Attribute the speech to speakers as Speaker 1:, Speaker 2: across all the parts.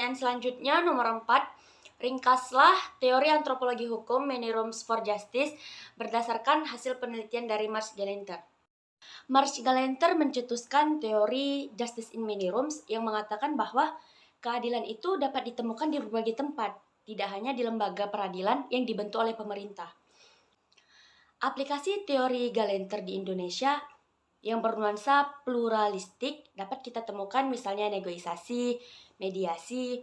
Speaker 1: Pertanyaan selanjutnya nomor 4. Ringkaslah teori antropologi hukum Many Rooms for Justice berdasarkan hasil penelitian dari Marsh-Galenter. Marsh-Galenter mencetuskan teori Justice in Many Rooms yang mengatakan bahwa keadilan itu dapat ditemukan di berbagai tempat, tidak hanya di lembaga peradilan yang dibentuk oleh pemerintah. Aplikasi teori Galenter di Indonesia yang bernuansa pluralistik dapat kita temukan misalnya negosiasi, mediasi,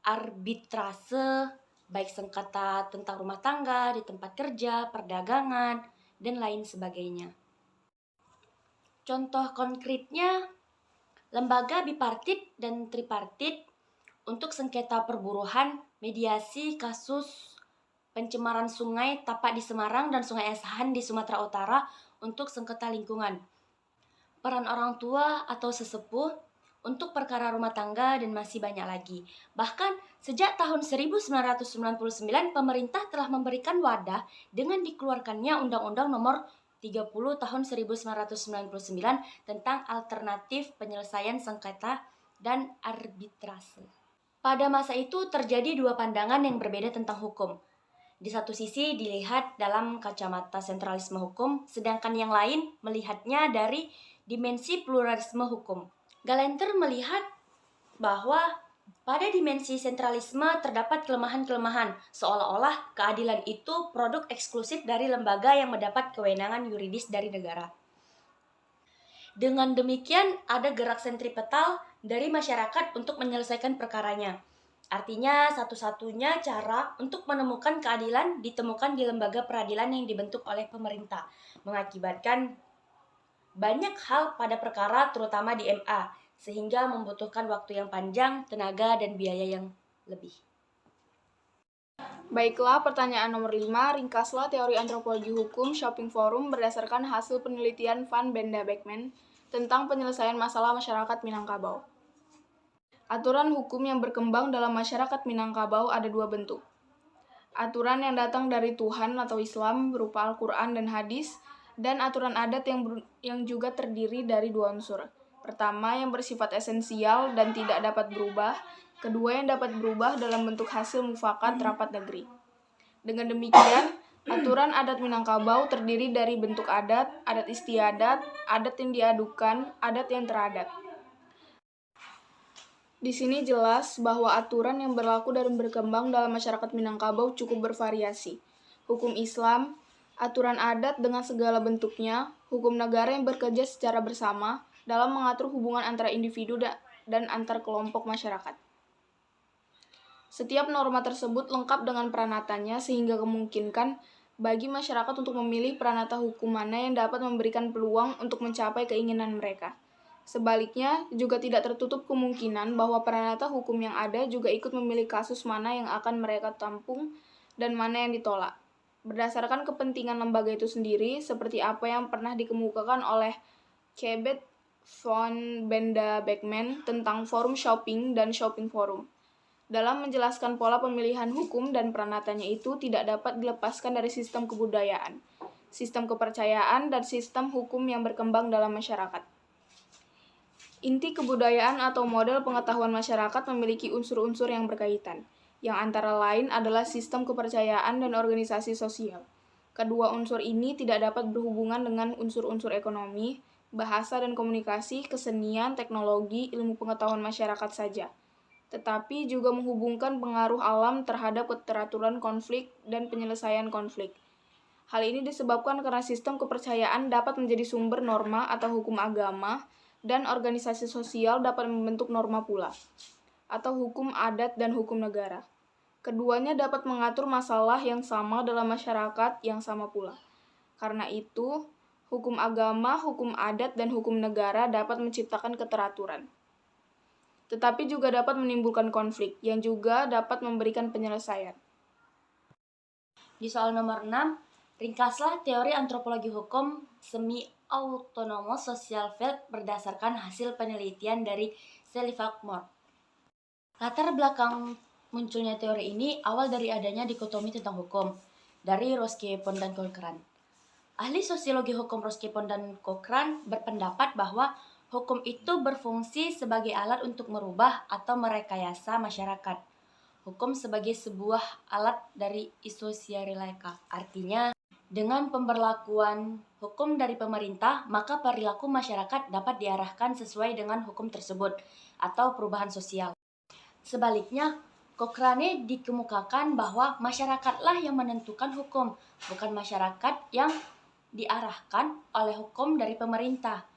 Speaker 1: arbitrase, baik sengketa tentang rumah tangga, di tempat kerja, perdagangan, dan lain sebagainya. Contoh konkretnya, lembaga bipartit dan tripartit untuk sengketa perburuhan, mediasi kasus pencemaran sungai Tapak di Semarang dan Sungai Asahan di Sumatera Utara untuk sengketa lingkungan. Peran orang tua atau sesepuh untuk perkara rumah tangga, dan masih banyak lagi. Bahkan sejak tahun 1999 pemerintah telah memberikan wadah dengan dikeluarkannya Undang-Undang Nomor 30 Tahun 1999 tentang alternatif penyelesaian sengketa dan arbitrase. Pada masa itu terjadi dua pandangan yang berbeda tentang hukum. Di satu sisi dilihat dalam kacamata sentralisme hukum, sedangkan yang lain melihatnya dari dimensi pluralisme hukum. Galenter melihat bahwa pada dimensi sentralisme terdapat kelemahan-kelemahan, seolah-olah keadilan itu produk eksklusif dari lembaga yang mendapat kewenangan yuridis dari negara. Dengan demikian, ada gerak sentripetal dari masyarakat untuk menyelesaikan perkaranya. Artinya, satu-satunya cara untuk menemukan keadilan ditemukan di lembaga peradilan yang dibentuk oleh pemerintah, mengakibatkan banyak hal pada perkara terutama di MA, sehingga membutuhkan waktu yang panjang, tenaga, dan biaya yang lebih.
Speaker 2: Baiklah, pertanyaan nomor 5. Ringkaslah teori antropologi hukum Shopping Forum berdasarkan hasil penelitian Van Benda Beckman tentang penyelesaian masalah masyarakat Minangkabau. Aturan hukum yang berkembang dalam masyarakat Minangkabau ada dua bentuk. Aturan yang datang dari Tuhan atau Islam berupa Al-Quran dan Hadis, dan aturan adat yang juga terdiri dari dua unsur. Pertama, yang bersifat esensial dan tidak dapat berubah. Kedua, yang dapat berubah dalam bentuk hasil mufakat rapat negeri. Dengan demikian, aturan adat Minangkabau terdiri dari bentuk adat, adat istiadat, adat yang diadukan, adat yang teradat. Di sini jelas bahwa aturan yang berlaku dan berkembang dalam masyarakat Minangkabau cukup bervariasi. Hukum Islam, aturan adat dengan segala bentuknya, hukum negara yang bekerja secara bersama dalam mengatur hubungan antara individu dan antar kelompok masyarakat. Setiap norma tersebut lengkap dengan peranatanya sehingga memungkinkan bagi masyarakat untuk memilih peranata hukum mana yang dapat memberikan peluang untuk mencapai keinginan mereka. Sebaliknya, juga tidak tertutup kemungkinan bahwa peranata hukum yang ada juga ikut memilih kasus mana yang akan mereka tampung dan mana yang ditolak. Berdasarkan kepentingan lembaga itu sendiri, seperti apa yang pernah dikemukakan oleh Cabet Van Benda Beckman tentang forum shopping dan shopping forum. Dalam menjelaskan pola pemilihan hukum dan peranatanya itu tidak dapat dilepaskan dari sistem kebudayaan, sistem kepercayaan, dan sistem hukum yang berkembang dalam masyarakat. Inti kebudayaan atau model pengetahuan masyarakat memiliki unsur-unsur yang berkaitan, yang antara lain adalah sistem kepercayaan dan organisasi sosial. Kedua unsur ini tidak dapat berhubungan dengan unsur-unsur ekonomi, bahasa dan komunikasi, kesenian, teknologi, ilmu pengetahuan masyarakat saja, tetapi juga menghubungkan pengaruh alam terhadap keteraturan konflik dan penyelesaian konflik. Hal ini disebabkan karena sistem kepercayaan dapat menjadi sumber norma atau hukum agama, dan organisasi sosial dapat membentuk norma pula, atau hukum adat dan hukum negara. Keduanya dapat mengatur masalah yang sama dalam masyarakat yang sama pula. Karena itu, hukum agama, hukum adat, dan hukum negara dapat menciptakan keteraturan. Tetapi juga dapat menimbulkan konflik, yang juga dapat memberikan penyelesaian.
Speaker 1: Di soal nomor 6, ringkaslah teori antropologi hukum semi-autonomous social field berdasarkan hasil penelitian dari Sally Falkmore. Latar belakang munculnya teori ini awal dari adanya dikotomi tentang hukum dari Roskepon dan Cochrane. Ahli sosiologi hukum Roskepon dan Cochrane berpendapat bahwa Hukum itu berfungsi sebagai alat untuk merubah atau merekayasa masyarakat. Hukum sebagai sebuah alat dari isosialika. Artinya, dengan pemberlakuan hukum dari pemerintah, maka perilaku masyarakat dapat diarahkan sesuai dengan hukum tersebut atau perubahan sosial. Sebaliknya, Cochrane dikemukakan bahwa masyarakatlah yang menentukan hukum, bukan masyarakat yang diarahkan oleh hukum dari pemerintah.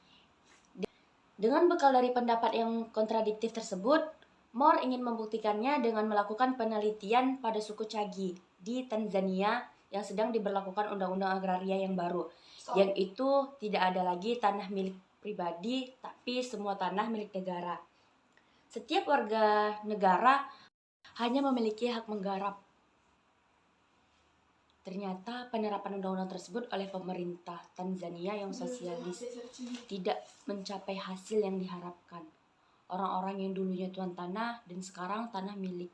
Speaker 1: Dengan bekal dari pendapat yang kontradiktif tersebut, Moore ingin membuktikannya dengan melakukan penelitian pada suku Chagi di Tanzania yang sedang diberlakukan undang-undang agraria yang baru, yang itu tidak ada lagi tanah milik pribadi, tapi semua tanah milik negara. Setiap warga negara hanya memiliki hak menggarap. Ternyata penerapan undang-undang tersebut oleh pemerintah Tanzania yang sosialis tidak mencapai hasil yang diharapkan. Orang-orang yang dulunya tuan tanah dan sekarang tanah milik.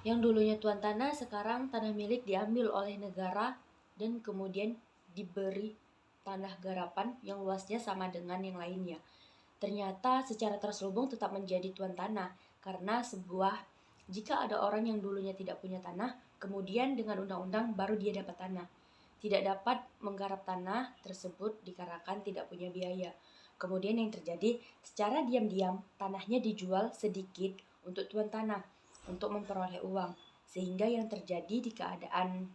Speaker 1: Yang dulunya tuan tanah sekarang tanah milik diambil oleh negara dan kemudian diberi tanah garapan yang luasnya sama dengan yang lainnya. Ternyata secara terselubung tetap menjadi tuan tanah karena jika ada orang yang dulunya tidak punya tanah, kemudian dengan undang-undang baru dia dapat tanah. Tidak dapat menggarap tanah tersebut dikarenakan tidak punya biaya. Kemudian yang terjadi, secara diam-diam tanahnya dijual sedikit untuk tuan tanah untuk memperoleh uang. Sehingga yang terjadi di keadaan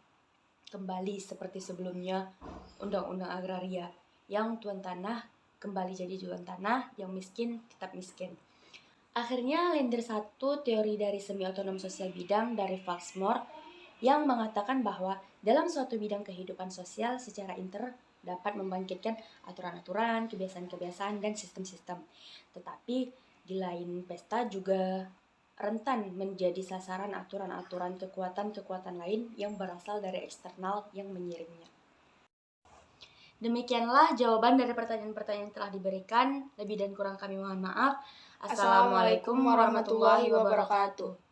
Speaker 1: kembali seperti sebelumnya undang-undang agraria, yang tuan tanah kembali jadi tuan tanah, yang miskin tetap miskin. Akhirnya Lender 1, teori dari semi-otonom sosial bidang dari Foxmore, yang mengatakan bahwa dalam suatu bidang kehidupan sosial secara dapat membangkitkan aturan-aturan, kebiasaan-kebiasaan, dan sistem-sistem. Tetapi di lain pesta juga rentan menjadi sasaran aturan-aturan kekuatan-kekuatan lain yang berasal dari eksternal yang mengirimnya. Demikianlah jawaban dari pertanyaan-pertanyaan yang telah diberikan. Lebih dan kurang kami mohon maaf. Assalamualaikum warahmatullahi wabarakatuh.